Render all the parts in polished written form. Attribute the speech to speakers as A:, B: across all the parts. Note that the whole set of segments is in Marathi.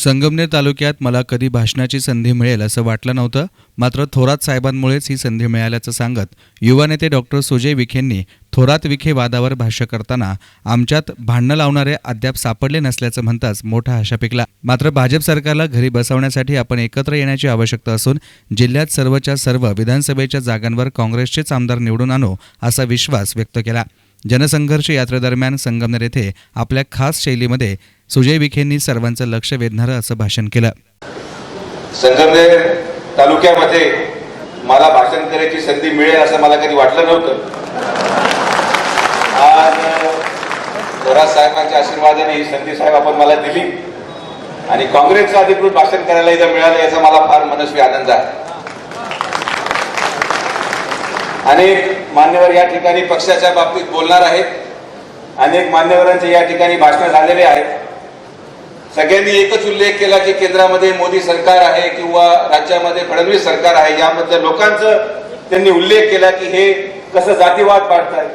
A: संगमनेर तालुक्यात मला कधी भाषणाची संधी मिळेल असं वाटलं नव्हतं, मात्र थोरात साहेबांमुळेच ही संधी मिळाल्याचं सांगत युवा नेते डॉक्टर सुजय विखेंनी थोरात विखे वादावर भाष्य करताना आमच्यात भांडणं लावणारे अद्याप सापडले नसल्याचं म्हणताच मोठा आशा पिकला. मात्र भाजप सरकारला घरी बसवण्यासाठी आपण एकत्र येण्याची आवश्यकता असून जिल्ह्यात सर्वच्या सर्व विधानसभेच्या जागांवर काँग्रेसचेच आमदार निवडून आणू असा विश्वास व्यक्त केला. जनसंघर्ष यात्रेदरम्यान संगमनेर येथे आपल्या खास शैलीमध्ये सुजय विखेंनी सर्वांचं लक्ष वेधणारं असं भाषण केलं.
B: संगमनेर तालुक्यामध्ये मला भाषण करायची संधी मिळेल असं मला कधी वाटलं नव्हतं. आज थोरात साहेबांच्या आशीर्वादाने ही संधी साहेब आपण मला दिली आणि काँग्रेसचं अधिकृत भाषण करायला इथं मिळालं याचा मला फार मनस्वी आनंद आहे. अनेक मान्यवर या ठिकाणी पक्षाच्या बाबतीत बोलणार आहेत. अनेक मान्यवरांचे या ठिकाणी भाषण झालेले आहेत. सगळ्यांनी एकच उल्लेख केला की केंद्रामध्ये मोदी सरकार आहे किंवा राज्यामध्ये फडणवीस सरकार आहे. यामध्ये लोकांचं त्यांनी उल्लेख केला की हे कसं जातीवाद पाडतायत,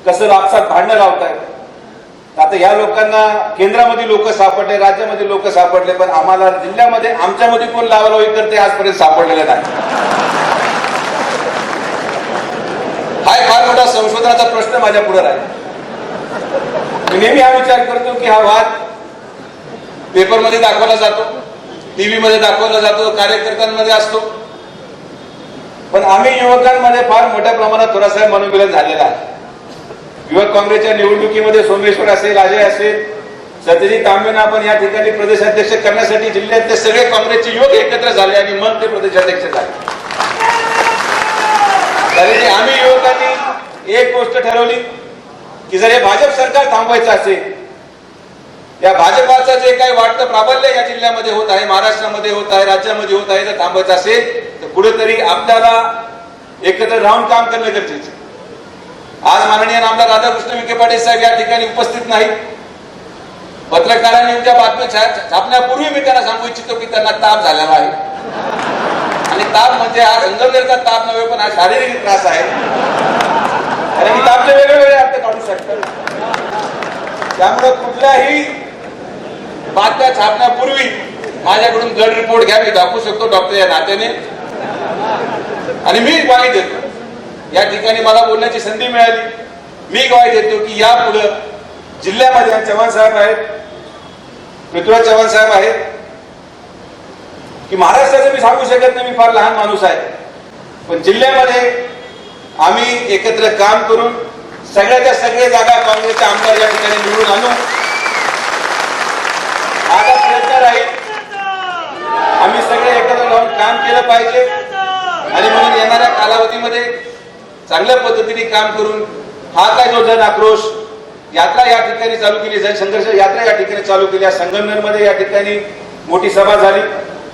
B: कसं आपसात भांडणं लावतायत. आता या लोकांना केंद्रामध्ये लोक सापडले, राज्यामध्ये लोक सापडले, पण आम्हाला जिल्ह्यामध्ये आमच्यामध्ये कोण लावालावी करते आजपर्यंत सापडलेलं नाही. हा एक फार मोठा संशोधनाचा प्रश्न माझ्या पुढे आहे. मी नेहमी हा विचार करतो की हा वाद पेपरमध्ये दाखवला जातो, टीव्ही मध्ये दाखवला जातो, कार्यकर्त्यांमध्ये असतो, पण आम्ही युवकांमध्ये फार मोठ्या प्रमाणात थोडासा मनोमिलन झालेला आहे. युवक काँग्रेसच्या निवडणुकीमध्ये सोमेश्वर असेल, अजय असेल, सत्यजित तांबेंना आपण या ठिकाणी प्रदेशाध्यक्ष करण्यासाठी जिल्ह्यातले सगळे काँग्रेसचे युवक एकत्र झाले आणि मग ते प्रदेशाध्यक्ष झाले. तरी आम्ही युवकांनी एक गोष्ट ठरवली की जर हे भाजप सरकार थांबवायचं असेल, या भाजपाचं जे काही वाटतं प्राबल्य या जिल्ह्यामध्ये होत आहे, महाराष्ट्रामध्ये होत आहे, राज्यामध्ये होत आहे, जर थांबवायचं असेल तर कुठेतरी आपल्याला एकत्र राहून काम करणं गरजेचं. आज माननीय आमदार राधाकृष्ण विखे पाटील साहेब या ठिकाणी उपस्थित नाहीत. पत्रकारांनी उद्या बातम्या छापण्यापूर्वी मी त्यांना सांगू इच्छितो की त्यांना ताप झालेला आहे आणि ताप म्हणजे हा संगमनेरचा ताप नव्हे, पण हा शारीरिक त्रास आहे. कारण की तापचे वेगवेगळे अर्थ काढू शकतात. त्यामुळे कुठल्याही बातम्या छापण्यापूर्वी माझ्याकडून ब्लड रिपोर्ट घ्या, मी दाखवू शकतो डॉक्टर या नात्याने. आणि मी ग्वाही देतो, या ठिकाणी मला बोलण्याची संधी मिळाली, मी ग्वाही देतो की यापुढे जिल्ह्यामध्ये चव्हाण साहेब आहेत, पृथ्वीराज चव्हाण साहेब आहेत, की महाराष्ट्राचं मी सांगू शकत नाही, मी फार लहान माणूस आहे, पण जिल्ह्यामध्ये आम्ही एकत्र काम करून सगळ्याच्या सगळे जागा काँग्रेसच्या आमदार या ठिकाणी निवडून आणू. आता प्रयत्न राहील, आम्ही सगळे एकत्र राहून काम केलं पाहिजे आणि म्हणून येणाऱ्या कालावधीमध्ये चांगल्या पद्धतीने काम करून हा काय जो जन आक्रोश यात्रा या ठिकाणी चालू केली, जनसंघर्ष यात्रा या ठिकाणी चालू केली. संगमनेरमध्ये या ठिकाणी मोठी सभा झाली,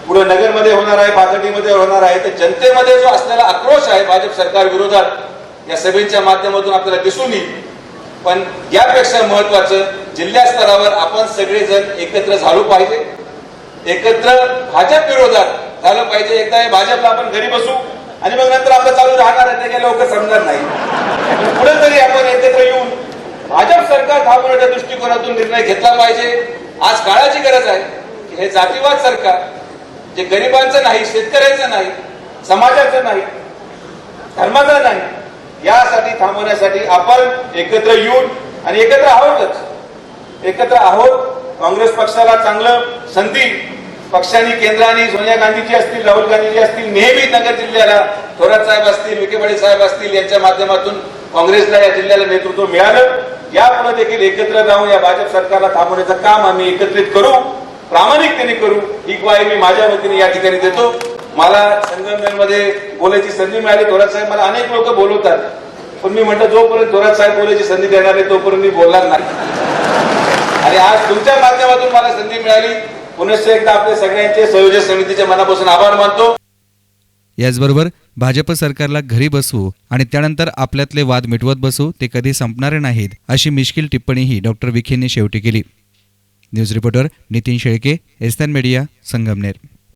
B: पुढे नगरमध्ये होणार आहे, पाथर्डीमध्ये होणार आहे. तर जनतेमध्ये जो असलेला आक्रोश आहे भाजप सरकार विरोधात या सभेच्या माध्यमातून आपल्याला दिसून येईल. पण यापेक्षा महत्वाचं जिल्हा स्तरावर आपण सगळेजण एकत्र झालो पाहिजे, एकत्र भाजप विरोधात झालं पाहिजे. एकदा हे भाजपला आपण घरी बसू आणि मग नंतर आपलं चालू राहणार आहे, ते काही लवकर समजणार नाही. पुढे तरी आपण एकत्र येऊन भाजप सरकार थांबवण्याच्या दृष्टिकोनातून निर्णय घेतला पाहिजे. आज काळाची गरज आहे की हे जातीवाद सरकार जे गरिबांचं नाही, शेतकऱ्यांचं नाही, समाजाचं नाही, धर्माचं नाही, यासाठी थांबवण्यासाठी आपण एकत्र येऊन आणि एकत्र आहोत. काँग्रेस पक्षाला चांगलं संधी पक्षाने केंद्राने सोनिया गांधीजी असतील, राहुल गांधीजी असतील, नेहमी नगर जिल्ह्याला थोरात साहेब असतील, विखे पाटील साहेब असतील, यांच्या माध्यमातून काँग्रेसला या जिल्ह्याला नेतृत्व मिळालं. यापुढे देखील एकत्र राहून या भाजप सरकारला थांबवण्याचं काम आम्ही एकत्रित करू, प्रामाणिकतेने करू, ही ग्वाही मी माझ्या वतीने या ठिकाणी देतो. मला संगमनेरमध्ये बोलायची संधी मिळाली. थोरात साहेब मला अनेक लोक बोलवतात, पण मी म्हटलं जोपर्यंत थोरात साहेब बोलायची संधी देणार नाही तोपर्यंत मी बोलणार नाही. आणि आज तुमच्या माध्यमातून मला संधी मिळाली. पुनश्च एकदा आपल्या सगळ्यांचे संयोजक समितीचे मनापासून आभार मानतो.
A: याचबरोबर भाजप सरकारला घरी बसवू आणि त्यानंतर आपल्यातले वाद मिटवत बसू, ते कधी संपणारे नाहीत, अशी मिश्किल टिप्पणीही डॉक्टर विखेंनी शेवटी केली. News reporter Nitin Shelke, SN media, Sangamner.